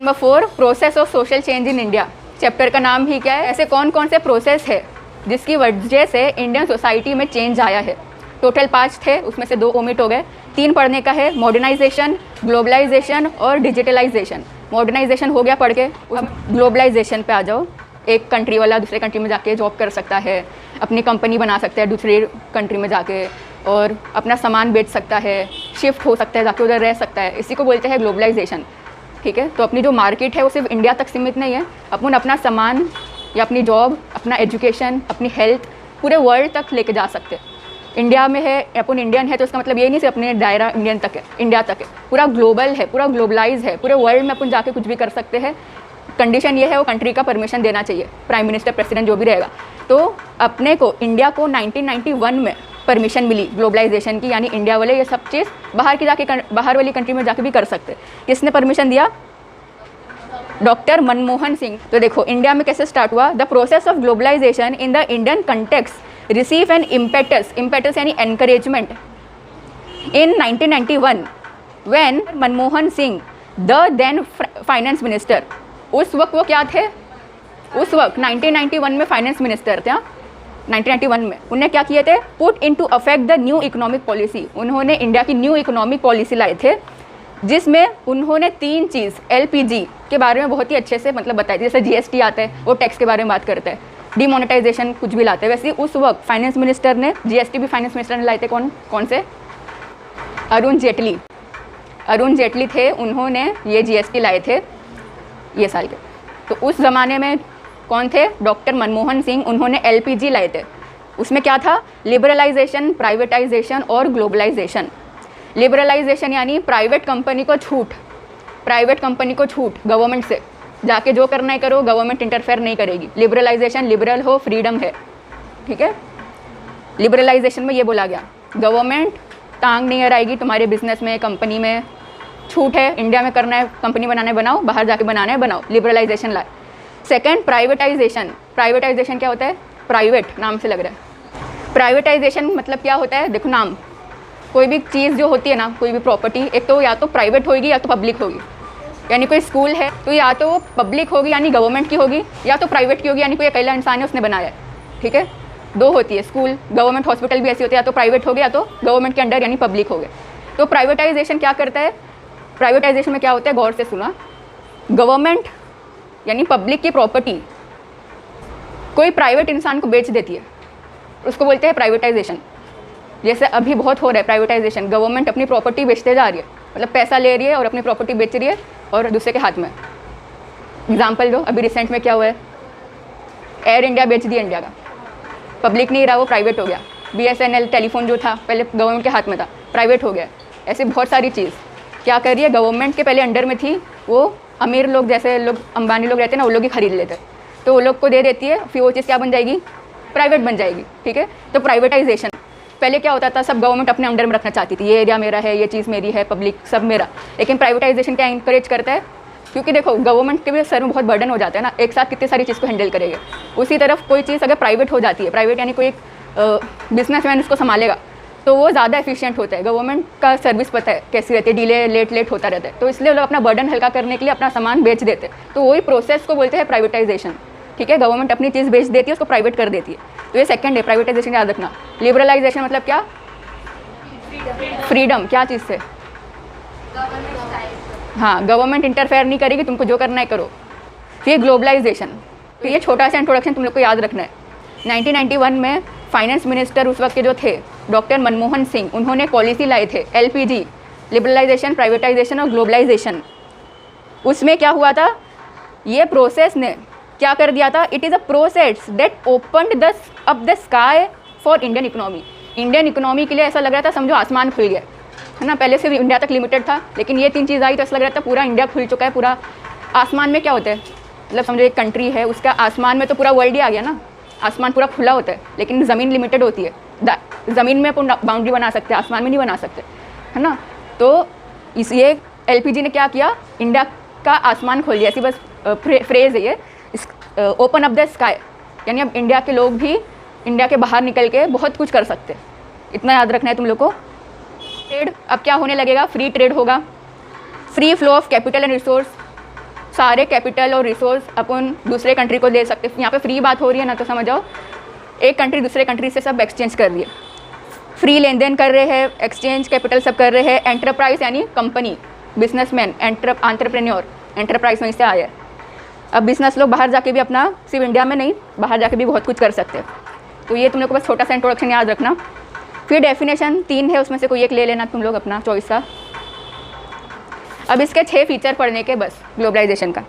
Number 4, process of social change in India. Chapter का नाम ही क्या है, ऐसे कौन कौन से प्रोसेस है जिसकी वजह से इंडियन सोसाइटी में चेंज आया है। टोटल 5 थे, उसमें से 2 ओमिट हो गए। 3 पढ़ने का है, मॉडर्नाइजेशन, ग्लोबलाइजेशन और डिजिटलाइजेशन। मॉडर्नाइजेशन हो गया पढ़ के, अब ग्लोबलाइजेशन पे आ जाओ। एक कंट्री वाला दूसरे कंट्री में जाके जॉब कर सकता है, अपनी कंपनी बना सकता है दूसरी कंट्री में जाके, और अपना सामान बेच सकता है, शिफ्ट हो सकता है, जाके उधर रह सकता है। इसी को बोलते हैं ग्लोबलाइजेशन। ठीक है, तो अपनी जो मार्केट है वो सिर्फ इंडिया तक सीमित नहीं है। अपन अपना सामान या अपनी जॉब, अपना एजुकेशन, अपनी हेल्थ पूरे वर्ल्ड तक लेके जा सकते हैं। इंडिया में है, अपन इंडियन है, तो इसका मतलब ये नहीं सिर्फ अपने दायरा इंडियन तक है, इंडिया तक है, पूरा ग्लोबल है, पूरा ग्लोबलाइज है, पूरे वर्ल्ड में अपन जाके कुछ भी कर सकते हैं। कंडीशन ये है, वो कंट्री का परमिशन देना चाहिए, प्राइम मिनिस्टर, प्रेसिडेंट जो भी रहेगा। तो अपने को इंडिया को 1991 में परमिशन मिली ग्लोबलाइजेशन की, यानी इंडिया वाले ये सब चीज़ बाहर वाली कंट्री में जाके भी कर सकते। किसने परमिशन दिया? डॉक्टर मनमोहन सिंह। तो देखो इंडिया में कैसे स्टार्ट हुआ। The process of globalization in the Indian context receive an impetus यानी encouragement in 1991 when Manmohan Singh, the then finance minister, उस वक्त वो क्या थे, उस वक्त 1991 में फाइनेंस मिनिस्टर थे। 1991 में उन्होंने क्या किए थे, put into affect the new economic policy. उन्होंने इंडिया की न्यू इकोनॉमिक पॉलिसी लाए थे, जिसमें उन्होंने 3 चीज़ एलपीजी के बारे में बहुत ही अच्छे से मतलब बताई थी। जैसे जीएसटी आता है, वो टैक्स के बारे में बात करता है, डिमोनेटाइजेशन कुछ भी लाते हैं। वैसे उस वक्त फाइनेंस मिनिस्टर ने, जीएसटी भी फाइनेंस मिनिस्टर ने लाए थे। कौन से? अरुण जेटली थे, उन्होंने ये जीएसटी लाए थे ये साल के। तो उस ज़माने में कौन थे? डॉक्टर मनमोहन सिंह। उन्होंने एलपीजी लाए थे। उसमें क्या था? लिबरलाइजेशन, प्राइवेटाइजेशन और ग्लोबलाइजेशन। लिबरलाइजेशन यानी प्राइवेट कंपनी को छूट, गवर्नमेंट से जाके जो करना है करो, गवर्नमेंट इंटरफेयर नहीं करेगी। लिबरलाइजेशन, लिबरल हो, फ्रीडम है। ठीक है, लिबरलाइजेशन में ये बोला गया गवर्नमेंट टांग नहीं अड़ाएगी तुम्हारे बिजनेस में, कंपनी में, छूट है, इंडिया में करना है, कंपनी बनाना है बनाओ, बाहर जाके बनाना है बनाओ। लिबरलाइजेशन लाए। सेकेंड, प्राइवेटाइजेशन क्या होता है? प्राइवेट, नाम से लग रहा है। प्राइवेटाइजेशन मतलब क्या होता है? देखो नाम, कोई भी चीज़ जो होती है ना, कोई भी प्रॉपर्टी, एक तो या तो प्राइवेट होगी या तो पब्लिक होगी। यानी कोई स्कूल है तो या तो पब्लिक होगी यानी गवर्नमेंट की होगी, या तो प्राइवेट की होगी यानी कोई अकेला इंसान है उसने बनाया है। ठीक है, 2 होती है स्कूल, गवर्नमेंट हॉस्पिटल भी ऐसी होती है, या तो प्राइवेट हो गया या तो गवर्नमेंट के अंडर यानी पब्लिक हो गया। तो प्राइवेटाइजेशन क्या करता है? प्राइवेटाइजेशन में क्या होता है, गौर से सुना, गवर्नमेंट यानी पब्लिक की प्रॉपर्टी कोई प्राइवेट इंसान को बेच देती है, उसको बोलते हैं प्राइवेटाइजेशन। जैसे अभी बहुत हो रहा है प्राइवेटाइजेशन, गवर्नमेंट अपनी प्रॉपर्टी बेचते जा रही है, मतलब पैसा ले रही है और अपनी प्रॉपर्टी बेच रही है और दूसरे के हाथ में। एग्जाम्पल दो, अभी रिसेंट में क्या हुआ है, एयर इंडिया बेच दिया इंडिया का, पब्लिक नहीं रहा, वो प्राइवेट हो गया। BSNL टेलीफोन जो था पहले गवर्नमेंट के हाथ में था, प्राइवेट हो गया। ऐसे बहुत सारी चीज़ क्या कर रही है, गवर्नमेंट के पहले अंडर में थी, वो अमीर लोग जैसे लोग अंबानी लोग रहते हैं ना, वो लोग ही खरीद लेते हैं, तो वो लोग को दे देती है, फिर वो चीज़ क्या बन जाएगी, प्राइवेट बन जाएगी। ठीक है, तो प्राइवेटाइजेशन पहले क्या होता था, सब गवर्नमेंट अपने अंडर में रखना चाहती थी, ये एरिया मेरा है, ये चीज़ मेरी है, पब्लिक सब मेरा। लेकिन प्राइवेटाइजेशन क्या इंकरेज करता है, क्योंकि देखो गवर्नमेंट के भी सर में बहुत बर्डन हो जाता है ना, एक साथ कितनी सारी चीज़ को हैंडल करेंगे। उसी तरफ कोई चीज़ अगर प्राइवेट हो जाती है, प्राइवेट यानी कोई एक बिजनेसमैन उसको संभालेगा, तो वो ज़्यादा एफिशिएंट होता है। गवर्नमेंट का सर्विस पता है कैसी रहती है, डिले लेट होता रहता है, तो इसलिए लोग अपना बर्डन हल्का करने के लिए अपना सामान बेच देते हैं। तो वही प्रोसेस को बोलते हैं प्राइवेटाइजेशन। ठीक है, गवर्नमेंट अपनी चीज़ बेच देती है, उसको प्राइवेट कर देती है। तो ये सेकंड है, प्राइवेटाइजेशन याद रखना। लिबरलाइजेशन मतलब क्या? फ्रीडम, क्या चीज़ से? हाँ, गवर्नमेंट इंटरफेयर नहीं करेगी, तुमको जो करना है करो। फिर ग्लोबलाइजेशन, तो ये छोटा सा इंट्रोडक्शन तुम लोग को याद रखना है। 1991 में फाइनेंस मिनिस्टर उस वक्त के जो थे डॉक्टर मनमोहन सिंह, उन्होंने पॉलिसी लाए थे LPG, लिबरलाइजेशन, प्राइवेटाइजेशन और ग्लोबलाइजेशन। उसमें क्या हुआ था, ये प्रोसेस ने क्या कर दिया था, it is a process that opened up the sky for Indian economy. Indian economy के लिए ऐसा लग रहा था समझो आसमान खुल गया है ना, पहले सिर्फ इंडिया तक लिमिटेड था, लेकिन ये 3 चीज़ आई तो ऐसा लग रहा था पूरा इंडिया खुल चुका है। पूरा आसमान में क्या होता है, मतलब समझो एक कंट्री है, उसका आसमान में तो पूरा वर्ल्ड ही आ गया ना, आसमान पूरा खुला होता है, लेकिन ज़मीन लिमिटेड होती है। ज़मीन में अपन बाउंड्री बना सकते हैं, आसमान में नहीं बना सकते, है ना। तो इसलिए LPG ने क्या किया, इंडिया का आसमान खोल दिया। ऐसी बस फ्रेज़ है ये, ओपन अप द स्काई, यानी अब इंडिया के लोग भी इंडिया के बाहर निकल के बहुत कुछ कर सकते हैं। इतना याद रखना है तुम लोग को। ट्रेड अब क्या होने लगेगा, फ्री ट्रेड होगा, free flow of capital and resource, सारे कैपिटल और रिसोर्स अपन दूसरे कंट्री को दे सकते। यहाँ पे फ्री बात हो रही है ना, तो समझ जाओ एक कंट्री दूसरे कंट्री से सब एक्सचेंज कर रही है, फ्री लेन देन कर रहे हैं, एक्सचेंज कैपिटल सब कर रहे हैं। एंटरप्राइज यानी कंपनी, बिजनेसमैन, एंटरप्रेन्योर, एंटरप्राइज में से आया है। अब बिजनेस लोग बाहर जाके भी अपना, सिर्फ इंडिया में नहीं, बाहर जाके भी बहुत कुछ कर सकते हैं। तो ये तुम लोग को बस छोटा सा इंट्रोडक्शन याद रखना। फिर डेफिनेशन 3 है, उसमें से कोई एक ले लेना तुम लोग अपना चॉइस का। अब इसके 6 फीचर पढ़ने के बस ग्लोबलाइजेशन का।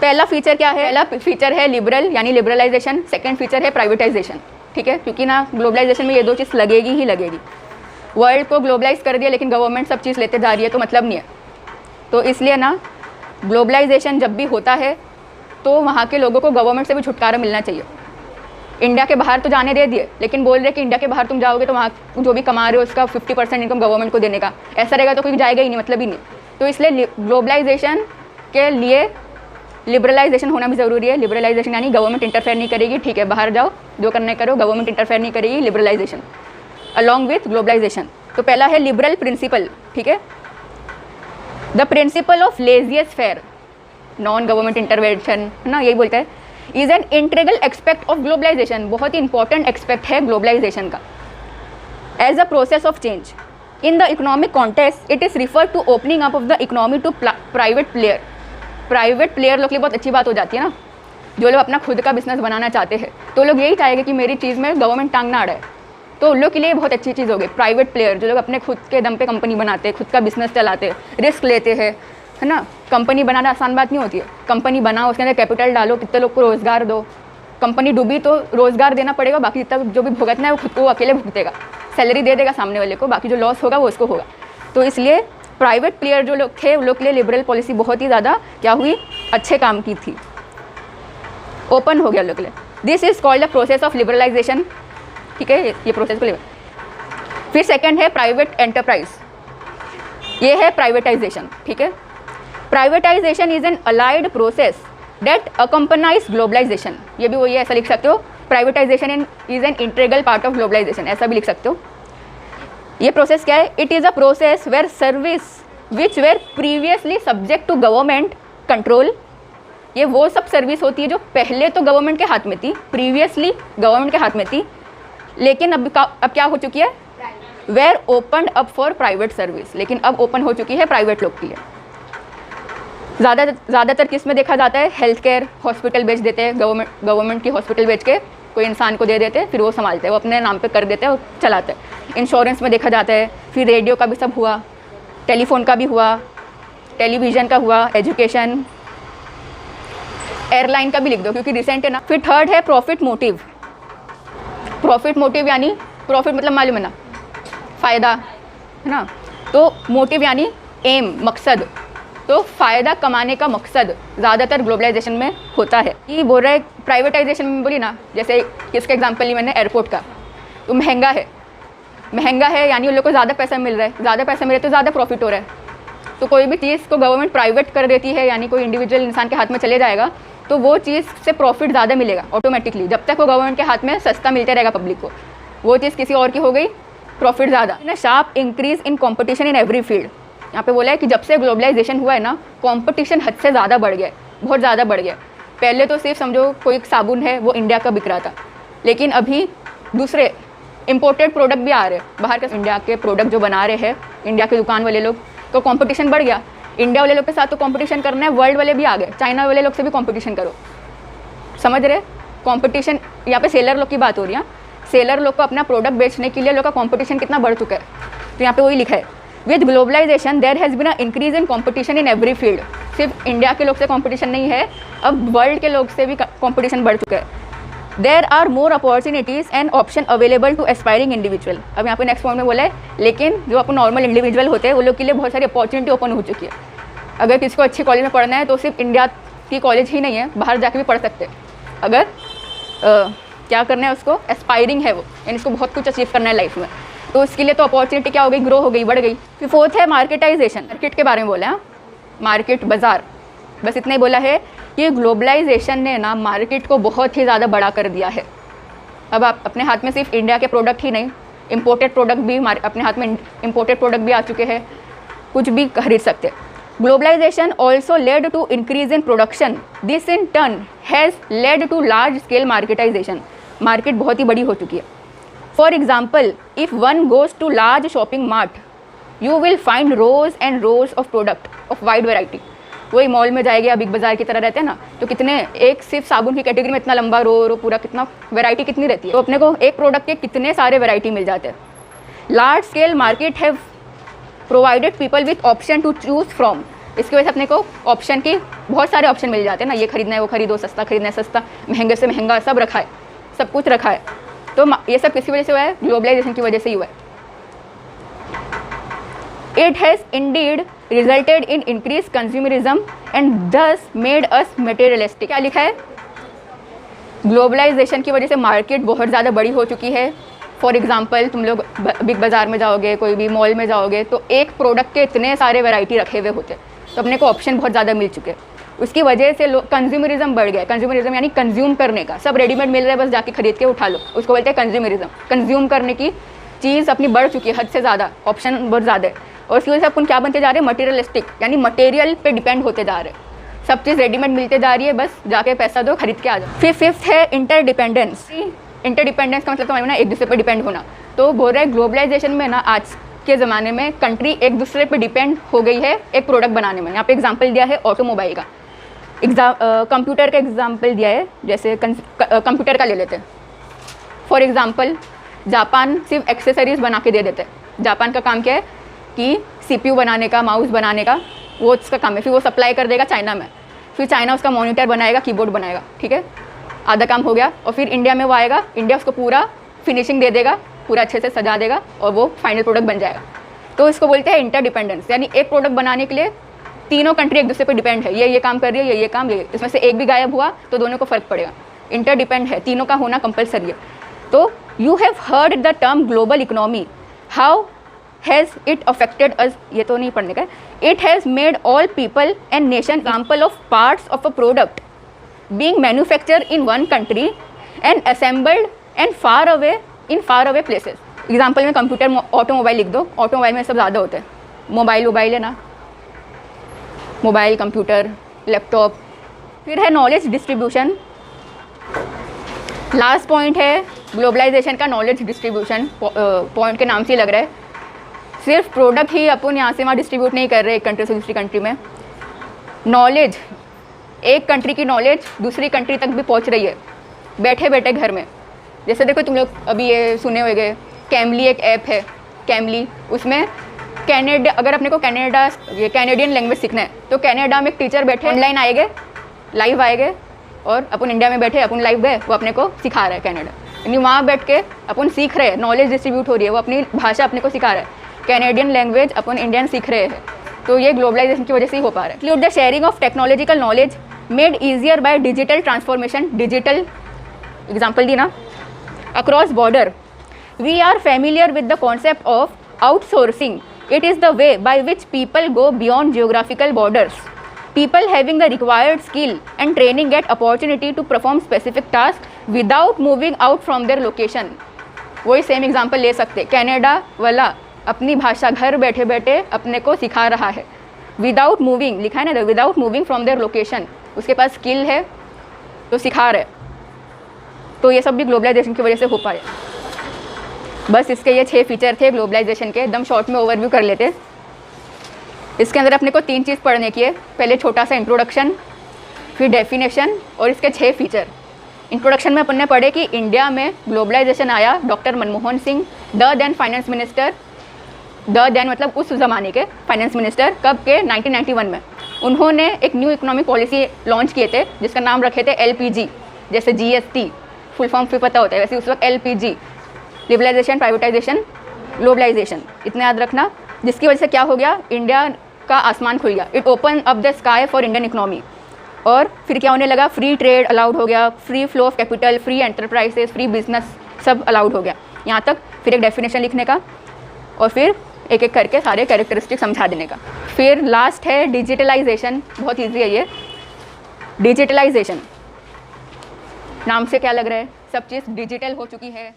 पहला फीचर क्या है? पहला फीचर है लिबरल यानी लिबरलाइजेशन। सेकंड फीचर है प्राइवेटाइजेशन, ठीक है, क्योंकि ना ग्लोबलाइजेशन में ये 2 चीज़ लगेगी ही लगेगी। वर्ल्ड को ग्लोबलाइज कर दिया लेकिन गवर्नमेंट सब चीज़ लेते जा रही है तो मतलब नहीं है। तो इसलिए ना ग्लोबलाइजेशन जब भी होता है तो वहाँ के लोगों को गवर्नमेंट से भी छुटकारा मिलना चाहिए। इंडिया के बाहर तो जाने दे दिए, लेकिन बोल रहे कि इंडिया के बाहर तुम जाओगे तो वहाँ जो भी कमा रहे हो उसका 50% इनकम गवर्नमेंट को देने का। ऐसा रहेगा तो कोई जाएगा ही नहीं, मतलब ही नहीं। तो इसलिए ग्लोबलाइजेशन के लिए लिबरलाइजेशन होना भी ज़रूरी है। लिबरलाइजेशन यानी गवर्नमेंट इंटरफेयर नहीं करेगी, ठीक है, बाहर जाओ जो करने करो, गवर्नमेंट इंटरफेयर नहीं करेगी। Liberalisation along with globalisation. तो पहला है लिबरल प्रिंसिपल, ठीक है, the principle of laissez faire, non government intervention, है ना, यही बोलते हैं, is an integral aspect of globalisation. बहुत ही इंपॉर्टेंट एक्सपेक्ट है ग्लोबलाइजेशन का। As a process of change in the economic context it is refer to opening up of the economy to private player. Private player लोग के लिए बहुत अच्छी बात हो जाती है ना, जो लोग अपना खुद का बिजनेस बनाना चाहते हैं, तो लोग यही चाहेंगे कि मेरी चीज़ में गवर्नमेंट टांग ना अड़ाए। तो उन लोग के लिए बहुत अच्छी चीज़ होगी। प्राइवेट प्लेयर जो लोग अपने खुद के दम पे कंपनी बनाते हैं, खुद का बिजनेस चलाते हैं, रिस्क लेते हैं, है ना। कंपनी बनाना आसान बात नहीं होती है। कंपनी बनाओ, उसके अंदर कैपिटल डालो, कितने लोग को रोज़गार दो। कंपनी डूबी तो रोज़गार देना पड़ेगा, बाकी जितना जो भी भुगतना है वो खुद को अकेले भुगतेगा, सैलरी दे देगा सामने वाले को, बाकी जो लॉस होगा वो उसको होगा। तो इसलिए प्राइवेट प्लेयर जो लोग थे उन लोग के लिए लिबरल पॉलिसी बहुत ही ज़्यादा क्या हुई, अच्छे काम की थी, ओपन हो गया लोग के लिए। This is called the process of liberalisation, ठीक है, ये प्रोसेस को लिबर। फिर सेकंड है प्राइवेट एंटरप्राइज, ये है प्राइवेटाइजेशन, ठीक है। Privatization is an allied process that accompanies globalization. ये भी वही है, ऐसा लिख सकते हो, privatization is an integral part of globalization, ऐसा भी लिख सकते हो। ये प्रोसेस क्या है? It is a process where service which were previously subject to government control. ये वो सब सर्विस होती है जो पहले तो गवर्नमेंट के हाथ में थी, प्रीवियसली गवर्नमेंट के हाथ में थी, लेकिन अब क्या हो चुकी है? Where open up for private service, लेकिन अब ओपन हो चुकी है प्राइवेट लोग के लिए। ज़्यादातर किस में देखा जाता है? हेल्थ केयर, हॉस्पिटल बेच देते हैं, गवर्नमेंट की हॉस्पिटल बेच के कोई इंसान को दे देते हैं, फिर वो संभालते हैं, वो अपने नाम पे कर देते हैं और चलाते हैं। इंश्योरेंस में देखा जाता है, फिर रेडियो का भी सब हुआ, टेलीफोन का भी हुआ, टेलीविज़न का हुआ, एजुकेशन, एयरलाइन का भी लिख दो क्योंकि रिसेंट है ना। फिर थर्ड है प्रॉफिट मोटिव। प्रॉफिट मोटिव यानी प्रॉफिट मतलब मालूम है ना, फ़ायदा, है ना। तो मोटिव यानी एम, मकसद। तो फ़ायदा कमाने का मकसद ज़्यादातर ग्लोबलाइजेशन में होता है। ये बोल रहा है प्राइवेटाइजेशन में, बोली ना, जैसे किसका एग्जांपल ली मैंने, एयरपोर्ट का। तो महंगा है यानी उन लोग को ज़्यादा पैसा मिल रहा है, ज़्यादा पैसा मिले तो ज़्यादा प्रॉफिट हो रहा है। तो कोई भी चीज़ को गवर्नमेंट प्राइवेट कर देती है यानी कोई इंडिविजुअल इंसान के हाथ में चले जाएगा तो वो चीज़ से प्रॉफिट ज़्यादा मिलेगा ऑटोमेटिकली। जब तक वो गवर्नमेंट के हाथ में सस्ता मिलते रहेगा पब्लिक को, वो चीज़ किसी और की हो गई, प्रॉफिट ज़्यादा ना। Sharp increase in competition in every field. यहाँ पे बोला है कि जब से ग्लोबलाइजेशन हुआ है ना, कंपटीशन हद से ज़्यादा बढ़ गया है, बहुत ज़्यादा बढ़ गया। पहले तो सिर्फ समझो कोई साबुन है वो इंडिया का बिक रहा था, लेकिन अभी दूसरे इंपोर्टेड प्रोडक्ट भी आ रहे हैं बाहर के। इंडिया के प्रोडक्ट जो बना रहे हैं इंडिया के दुकान वाले लोग, तो कंपटीशन बढ़ गया। इंडिया वाले लोग के साथ तो कंपटीशन करना है, वर्ल्ड वाले भी आ गए, चाइना वाले लोग से भी कंपटीशन करो, समझ रहे? कंपटीशन, यहाँ पे सेलर लोग की बात हो रही है। सेलर लोग को अपना प्रोडक्ट बेचने के लिए लोग का कंपटीशन कितना बढ़ चुका है, तो यहाँ पे वही लिखा है, with globalisation there has been a increase in competition in every field. सिर्फ इंडिया के लोग से कंपटीशन नहीं है, अब वर्ल्ड के लोग से भी कंपटीशन बढ़ चुका है। There are more opportunities and option available to aspiring individual. अब यहाँ पे नेक्स्ट पॉइंट में बोला है, लेकिन जो अपन नॉर्मल इंडिविजुअल होते हैं उन लोग के लिए बहुत सारी अपॉर्चुनिटी ओपन हो चुकी है। अगर किसी को अच्छे कॉलेज में पढ़ना है तो सिर्फ इंडिया की कॉलेज ही नहीं है, बाहर जाके भी पढ़ सकते हैं। अगर क्या करना है उसको, एस्पायरिंग है वो, यानी इसको बहुत कुछ अचीव करना है लाइफ में, तो उसके लिए तो अपॉर्चुनिटी क्या हो गई, ग्रो हो गई, बढ़ गई। फिर फोर्थ है मार्केटाइजेशन। मार्केट के बारे में बोला है, मार्केट, बाजार, बस इतना ही बोला है कि ग्लोबलाइजेशन ने ना मार्केट को बहुत ही ज़्यादा बड़ा कर दिया है। अब आप अपने हाथ में सिर्फ इंडिया के प्रोडक्ट ही नहीं, इम्पोर्टेड प्रोडक्ट भी अपने हाथ में, इम्पोर्टेड प्रोडक्ट भी आ चुके हैं, कुछ भी खरीद सकते। Globalization also led to increase in production. This in turn has led to large scale marketization. Market बहुत ही बड़ी हो चुकी है. For example, if one goes to large shopping mart, you will find rows and rows of product of wide variety. वही mall में जाएगी या big बाजार की तरह रहते हैं ना, तो कितने एक सिर्फ साबुन की कैटेगरी में इतना लंबा रो पूरा कितना वैरायटी कितनी रहती है, तो अपने को एक प्रोडक्ट के कितने सारे वैरायटी मिल जाते हैं. Large scale market have provided people with option to choose from. इसकी वजह से अपने को ऑप्शन की बहुत सारे ऑप्शन मिल जाते हैं ना, ये खरीदना है वो खरीदो, सस्ता खरीदना है सस्ता, महंगे से महंगा सब रखा है, सब कुछ रखा है. तो ये सब किसकी वजह से हुआ है? ग्लोबलाइजेशन की वजह से ही हुआ है. It has Indeed resulted in increase consumerism and दस मेड अस मटेरियलिस्टिक. क्या लिखा है? ग्लोबलाइजेशन की वजह से मार्केट बहुत ज़्यादा बड़ी हो चुकी है. फॉर एग्जाम्पल तुम लोग बिग बाज़ार में जाओगे, कोई भी मॉल में जाओगे, तो एक प्रोडक्ट के इतने सारे वैरायटी रखे हुए होते, तो अपने को ऑप्शन बहुत ज़्यादा मिल चुके. उसकी वजह से कंज्यूमरिज्म बढ़ गया. कंज्यूमरिज्म यानी कंज्यूम करने का, सब रेडीमेड मिल रहा है, बस जाके खरीद के उठा लो, उसको बोलते हैं कंज्यूमरिज्म. कंज्यूम करने की चीज़ अपनी बढ़ चुकी है हद से ज़्यादा, ऑप्शन बहुत ज़्यादा है. और उसकी वजह से अपन क्या बनते जा रहे हैं? मटेरियलिस्टिक, यानी मटेरियल पे डिपेंड होते जा रहे हैं. सब चीज़ रेडीमेड मिलते जा रही है, बस जाके पैसा दो खरीद के आ जाओ. फिर फिफ्थ है इंटरडिपेंडेंस. इंटरडिपेंडेंस का मतलब समझ में ना, एक दूसरे पर डिपेंड होना. तो बोल रहे हैं ग्लोबलाइजेशन में ना आज के ज़माने में कंट्री एक दूसरे पे डिपेंड हो गई है एक प्रोडक्ट बनाने में. यहाँ पे एग्जांपल दिया है ऑटोमोबाइल का, कंप्यूटर का एग्जांपल दिया है. जैसे कंप्यूटर का ले लेते हैं. फॉर एग्जांपल जापान सिर्फ एक्सेसरीज़ बना के दे देते हैं. जापान का काम क्या है कि CPU बनाने का, माउस बनाने का, वो उसका काम है. फिर वो सप्लाई कर देगा चाइना में, फिर चाइना उसका मॉनिटर बनाएगा, कीबोर्ड बनाएगा, ठीक है, आधा काम हो गया. और फिर इंडिया में वो आएगा, इंडिया उसको पूरा फिनिशिंग दे देगा, पूरा अच्छे से सजा देगा और वो फाइनल प्रोडक्ट बन जाएगा. तो इसको बोलते हैं इंटरडिपेंडेंस. यानी एक प्रोडक्ट बनाने के लिए तीनों कंट्री एक दूसरे पर डिपेंड है. ये काम कर रही है, ये काम, ये, इसमें से एक भी गायब हुआ तो दोनों को फ़र्क पड़ेगा. इंटरडिपेंड है, तीनों का होना कंपलसरी है. तो you have heard the term global economy. How has it affected us? ये तो नहीं पढ़ने का. It has made all people and nation example of parts of a product being manufactured in one country and assembled and far away places. Example में computer, automobile लिख दो. Automobile में सब ज़्यादा होता है. मोबाइल है ना, मोबाइल, कंप्यूटर, लैपटॉप. फिर है नॉलेज डिस्ट्रीब्यूशन. लास्ट पॉइंट है ग्लोबलाइजेशन का नॉलेज डिस्ट्रीब्यूशन. पॉइंट के नाम से ही लग रहा है. सिर्फ प्रोडक्ट ही अपन यहाँ से वहाँ डिस्ट्रीब्यूट नहीं कर रहे एक कंट्री से दूसरी कंट्री में. नॉलेज, एक कंट्री की नॉलेज दूसरी कंट्री तक भी पहुंच रही है बैठे बैठे घर में. जैसे देखो तुम लोग अभी ये सुने होंगे कैमली एक ऐप है, कैमली. उसमें कैनेडा, अगर अपने को कैनेडियन लैंग्वेज सीखना है तो कनाडा में एक टीचर बैठे ऑनलाइन आएंगे, लाइव आएंगे, और अपन इंडिया में बैठे अपन लाइव गए, वो अपने को सिखा रहा है कनाडा. यानी वहाँ बैठ के अपन सीख रहे हैं, नॉलेज डिस्ट्रीब्यूट हो रही है, वो अपनी भाषा अपने को सिखा रहा है. कैनेडियन लैंग्वेज अपन इंडियन सीख रहे हैं. तो ये ग्लोबलाइजेशन की वजह से ही हो पा रहा है. Include the sharing of technological knowledge made easier by digital transformation. Digital example दी ना, across border. We are familiar with the concept of outsourcing. It is the way by which people go beyond geographical borders. People having the required skill and training get opportunity to perform specific task without moving out from their location. वही same example ले सकते. Canada वाला अपनी भाषा घर बैठे बैठे अपने को सिखा रहा है. विदाउट मूविंग लिखा है ना, without moving from their location. उसके पास स्किल है तो सिखा रहे. तो ये सब भी ग्लोबलाइजेशन की वजह से हो पाए. बस इसके ये 6 फीचर थे ग्लोबलाइजेशन के. एकदम शॉर्ट में ओवरव्यू कर लेते. इसके अंदर अपने को 3 चीज़ पढ़ने की है. पहले छोटा सा इंट्रोडक्शन, फिर डेफिनेशन और इसके 6 फीचर. इंट्रोडक्शन में अपन ने पढ़े कि इंडिया में ग्लोबलाइजेशन आया doctor Manmohan Singh, the then finance minister. The then मतलब उस ज़माने के फाइनेंस मिनिस्टर. कब के? 1991 में. उन्होंने एक न्यू इकोनॉमिक पॉलिसी लॉन्च किए थे जिसका नाम रखे थे LPG. जैसे GST फुल फॉर्म फिर पता होता है, वैसे उस वक्त LPG, लिबरलाइजेशन, प्राइवेटाइजेशन, ग्लोबलाइजेशन, इतना याद रखना. जिसकी वजह से क्या हो गया? इंडिया का आसमान खुल गया. It open up the sky for Indian economy. और फिर क्या होने लगा? फ्री ट्रेड अलाउड हो गया, free flow of capital, free enterprises, free business, सब अलाउड हो गया यहाँ तक. फिर एक डेफिनेशन लिखने का और फिर एक एक करके सारे कैरेक्टरिस्टिक समझा देने का. फिर लास्ट है डिजिटलाइजेशन. बहुत ईजी है ये. डिजिटलाइजेशन नाम से क्या लग रहा है? सब चीज़ डिजिटल हो चुकी है.